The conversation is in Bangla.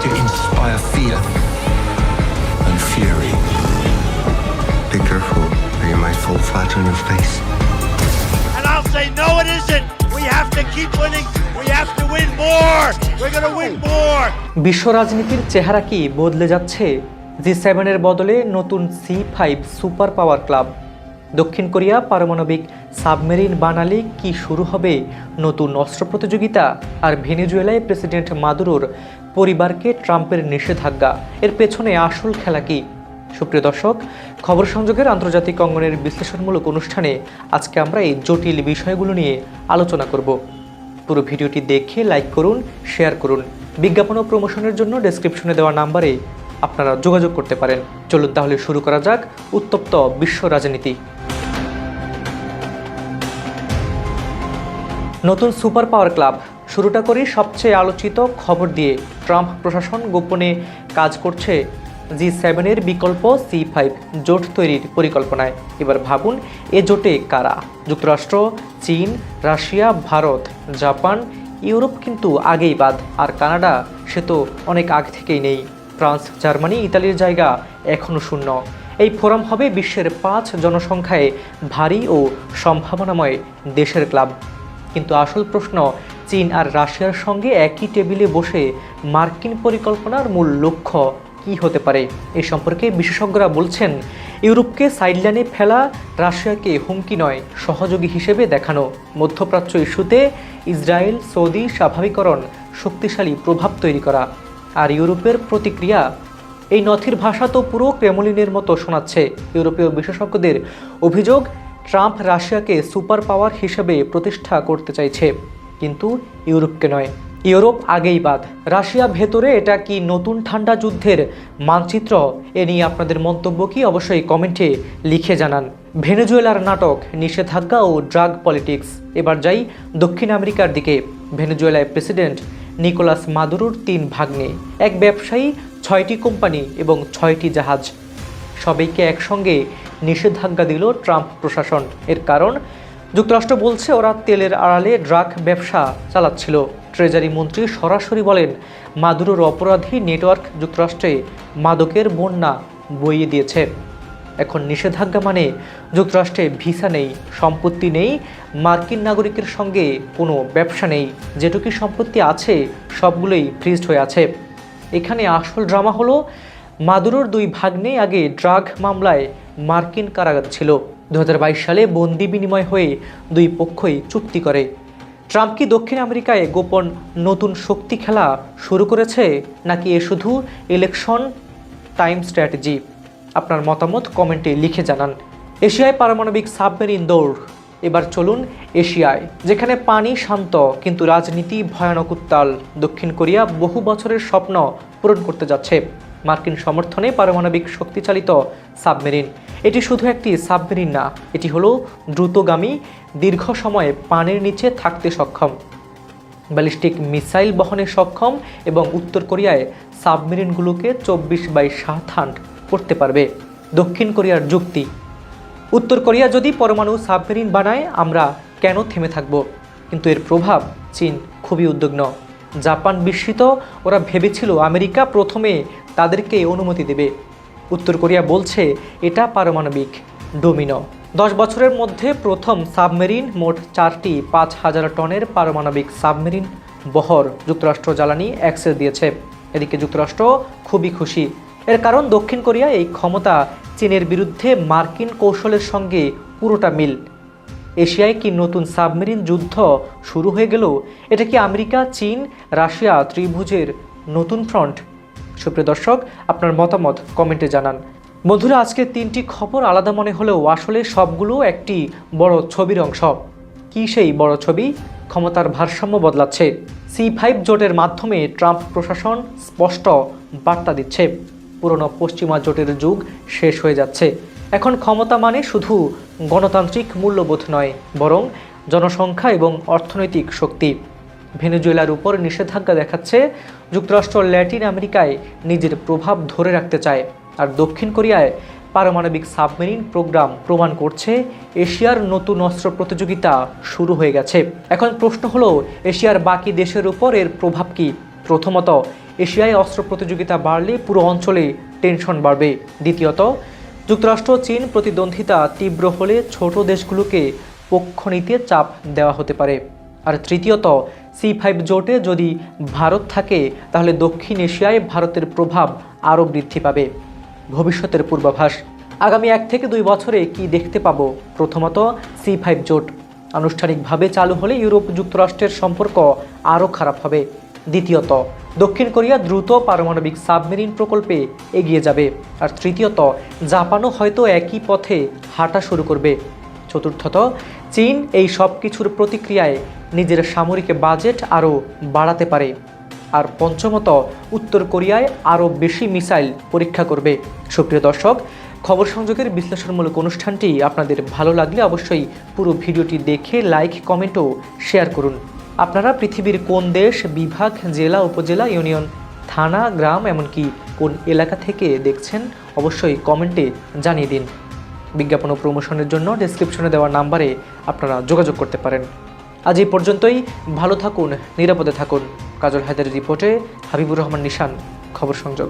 to inspire fear and fury. Be careful, or you might fall flat on your face. And I'll say, no, it isn't. We have to keep winning. We have to win more. We're going to win more. বিশ্ব রাজনীতির চেহারা কি বদলে যাচ্ছে? G7 এর বদলে নতুন C5 সুপার পাওয়ার ক্লাব। দক্ষিণ কোরিয়া পারমাণবিক সাবমেরিন বানালে কি শুরু হবে নতুন অস্ত্র প্রতিযোগিতা? আর ভেনেজুয়েলায় প্রেসিডেন্ট মাদুরোর পরিবারকে ট্রাম্পের নিষেধাজ্ঞা, এর পেছনে আসল খেলা কি? সুপ্রিয় দর্শক, খবর সংযোগের আন্তর্জাতিক অঙ্গনের বিশ্লেষণমূলক অনুষ্ঠানে আজকে আমরা এই জটিল বিষয়গুলো নিয়ে আলোচনা করব। পুরো ভিডিওটি দেখে লাইক করুন, শেয়ার করুন। বিজ্ঞাপন ও প্রমোশনের জন্য ডেসক্রিপশনে দেওয়া নাম্বারে আপনারা যোগাযোগ করতে পারেন। চলুন তাহলে শুরু করা যাক উত্তপ্ত বিশ্ব রাজনীতি। নতুন সুপার পাওয়ার ক্লাব। শুরুটা করি সবচেয়ে আলোচিত খবর দিয়ে। ট্রাম্প প্রশাসন গোপনে কাজ করছে G7 এর বিকল্প C5 জোট তৈরির পরিকল্পনায়। এবার ভাবুন, এ জোটে কারা? যুক্তরাষ্ট্র, চীন, রাশিয়া, ভারত, জাপান, ইউরোপ কিন্তু আগেই বাদ। আর কানাডা, সে তো অনেক আগ থেকেই নেই। ফ্রান্স, জার্মানি, ইতালির জায়গা এখনও শূন্য। এই ফোরাম হবে বিশ্বের 5 জনসংখ্যায় ভারী ও সম্ভাবনাময় দেশের ক্লাব। কিন্তু আসল প্রশ্ন, চীন আর রাশিয়ার সঙ্গে একই টেবিলে বসে মার্কিন পরিকল্পনার মূল লক্ষ্য কী হতে পারে? এ সম্পর্কে বিশেষজ্ঞরা বলছেন, ইউরোপকে সাইডলাইনে ফেলা, রাশিয়াকে হুমকি নয় সহযোগী হিসেবে দেখানো, মধ্যপ্রাচ্য ইস্যুতে ইসরায়েল সৌদি স্বাভাবিকরণ, শক্তিশালী প্রভাব তৈরি করা। আর ইউরোপের প্রতিক্রিয়া? এই নথির ভাষা তো পুরো ক্রেমলিনের মতো শোনাচ্ছে। ইউরোপীয় বিশেষজ্ঞদের অভিযোগ, ট্রাম্প রাশিয়াকে সুপার পাওয়ার হিসেবে প্রতিষ্ঠা করতে চাইছে, কিন্তু ইউরোপকে নয়। ইউরোপ আগেই বাদ, রাশিয়া ভেতরে। এটা কি নতুন ঠান্ডা যুদ্ধের মানচিত্র? এ নিয়ে আপনাদের মন্তব্য কি অবশ্যই কমেন্টে লিখে জানান। ভেনেজুয়েলার নাটক, নিষেধাজ্ঞা ও ড্রাগ পলিটিক্স। এবার যাই দক্ষিণ আমেরিকার দিকে। ভেনেজুয়েলায় প্রেসিডেন্ট নিকোলাস মাদুরোর 3 ভাগ্নে, এক ব্যবসায়ী, 6টি কোম্পানি এবং 6টি জাহাজ। সবাইকে একসঙ্গে নিষেধাজ্ঞা দিল ট্রাম্প প্রশাসন। এর কারণ, যুক্তরাষ্ট্র বলছে ওরা তেলের আড়ালে ড্রাগ ব্যবসা চালাচ্ছিল। ট্রেজারি মন্ত্রী সরাসরি বলেন, মাদুরোর অপরাধী নেটওয়ার্ক যুক্তরাষ্ট্রে মাদকের বন্যা বইয়ে দিয়েছে। এখন নিষেধাজ্ঞা মানে যুক্তরাষ্ট্রে ভিসা নেই, সম্পত্তি নেই, মার্কিন নাগরিকের সঙ্গে কোনো ব্যবসা নেই। যেটুকু সম্পত্তি আছে সবগুলোই ফ্রিজড হয়ে আছে। এখানে আসল ড্রামা হলো, মাদুরোর 2 ভাগ্নে আগে ড্রাগ মামলায় মার্কিন কারাগার ছিল। 2022 সালে বন্দি বিনিময় হয়ে 2 পক্ষই চুক্তি করে। ট্রাম্প কি দক্ষিণ আমেরিকায় গোপন নতুন শক্তি খেলা শুরু করেছে, নাকি এ শুধু ইলেকশন টাইম স্ট্র্যাটেজি? আপনার মতামত কমেন্টে লিখে জানান। এশিয়ায় পারমাণবিক সাবমেরিন দৌড়। এবার চলুন এশিয়ায়, যেখানে পানি শান্ত কিন্তু রাজনীতি ভয়ানক উত্তাল। দক্ষিণ কোরিয়া বহু বছরের স্বপ্ন পূরণ করতে যাচ্ছে মার্কিন সমর্থনে পারমাণবিক শক্তিচালিত সাবমেরিন। এটি শুধু একটি সাবমেরিন না, এটি হলো দ্রুতগামী, দীর্ঘ সময়ে পানির নিচে থাকতে সক্ষম, ব্যালিস্টিক মিসাইল বহনে সক্ষম এবং উত্তর কোরিয়ায় সাবমেরিনগুলোকে 24/7 করতে পারবে। দক্ষিণ কোরিয়ার যুক্তি, উত্তর কোরিয়া যদি পরমাণু সাবমেরিন বানায়, আমরা কেন থেমে থাকব? কিন্তু এর প্রভাব, চীন খুবই উদ্বিগ্ন। জাপান বিস্মিত, ওরা ভেবেছিল আমেরিকা প্রথমে তাদেরকে অনুমতি দেবে। উত্তর কোরিয়া বলছে এটা পারমাণবিক ডোমিনো। 10 বছরের মধ্যে প্রথম সাবমেরিন, মোট 4টি 5000 টনের পারমাণবিক সাবমেরিন বহর যুক্তরাষ্ট্র জ্বালানি অ্যাক্সেস দিয়েছে। এদিকে যুক্তরাষ্ট্র খুবই খুশি। এর কারণ, দক্ষিণ কোরিয়া এই ক্ষমতা চীনের বিরুদ্ধে মার্কিন কৌশলের সঙ্গে পুরোটা মিল। এশিয়ায় কি নতুন সাবমেরিন যুদ্ধ শুরু হয়ে গেল? এটা কি আমেরিকা, চীন, রাশিয়া ত্রিভুজের নতুন ফ্রন্ট? সুপ্রিয় দর্শক, আপনার মতামত কমেন্টে জানান। বন্ধুরা, আজকে 3টি খবর আলাদা মনে হলেও আসলে সবগুলো একটি বড় ছবির অংশ। কি সেই বড় ছবি? ক্ষমতার ভারসাম্য বদলাচ্ছে। C5 জোটের মাধ্যমে ট্রাম্প প্রশাসন স্পষ্ট বার্তা দিচ্ছে, পুরনো পশ্চিমা জোটের যুগ শেষ হয়ে যাচ্ছে। এখন ক্ষমতা মানে শুধু গণতান্ত্রিক মূল্যবোধ নয়, বরং জনসংখ্যা এবং অর্থনৈতিক শক্তি। ভেনেজুয়েলার উপর নিষেধাজ্ঞা দেখাচ্ছে যুক্তরাষ্ট্র ল্যাটিন আমেরিকায় নিজের প্রভাব ধরে রাখতে চায়, আর দক্ষিণ কোরিয়ায় পারমাণবিক সাবমেরিন প্রোগ্রাম প্রমাণ করছে এশিয়ার নতুন অস্ত্র প্রতিযোগিতা শুরু হয়ে গেছে। এখন প্রশ্ন হলো, এশিয়ার বাকি দেশের উপর এর প্রভাব কি? প্রথমত, এশিয়ায় অস্ত্র প্রতিযোগিতা বাড়লে পুরো অঞ্চলে টেনশন বাড়বে। দ্বিতীয়ত, যুক্তরাষ্ট্র চীন প্রতিদ্বন্দ্বিতা তীব্র হলে ছোট দেশগুলোকে পক্ষ নিতে চাপ দেওয়া হতে পারে। আর তৃতীয়ত, C5 জোটে যদি ভারত থাকে তাহলে দক্ষিণ এশিয়ায় ভারতের প্রভাব আরও বৃদ্ধি পাবে। ভবিষ্যতের পূর্বাভাস। আগামী 1 থেকে 2 বছরে কি দেখতে পাবো? প্রথমত, C5 জোট আনুষ্ঠানিকভাবে চালু হলে ইউরোপ যুক্তরাষ্ট্রের সম্পর্ক আরও খারাপ হবে। দ্বিতীয়ত, দক্ষিণ কোরিয়া দ্রুত পারমাণবিক সাবমেরিন প্রকল্পে এগিয়ে যাবে। আর তৃতীয়ত, জাপানও হয়তো একই পথে হাঁটা শুরু করবে। চতুর্থত, চীন এই সব কিছুর প্রতিক্রিয়ায় নিজের সামরিক বাজেট আরও বাড়াতে পারে। আর পঞ্চমত, উত্তর কোরিয়ায় আরও বেশি মিসাইল পরীক্ষা করবে। সুপ্রিয় দর্শক, খবর সংযোগের বিশ্লেষণমূলক অনুষ্ঠানটি আপনাদের ভালো লাগলে অবশ্যই পুরো ভিডিওটি দেখে লাইক, কমেন্ট ও শেয়ার করুন। আপনারা পৃথিবীর কোন দেশ, বিভাগ, জেলা, উপজেলা, ইউনিয়ন, থানা, গ্রাম এমনকি কোন এলাকা থেকে দেখছেন অবশ্যই কমেন্টে জানিয়ে দিন। বিজ্ঞাপন ও প্রমোশনের জন্য ডেসক্রিপশনে দেওয়া নাম্বারে আপনারা যোগাযোগ করতে পারেন। আজ এই পর্যন্তই। ভালো থাকুন, নিরাপদে থাকুন। কাজল হায়দারের রিপোর্টে হাবিবুর রহমান নিশান, খবর সংযোগ।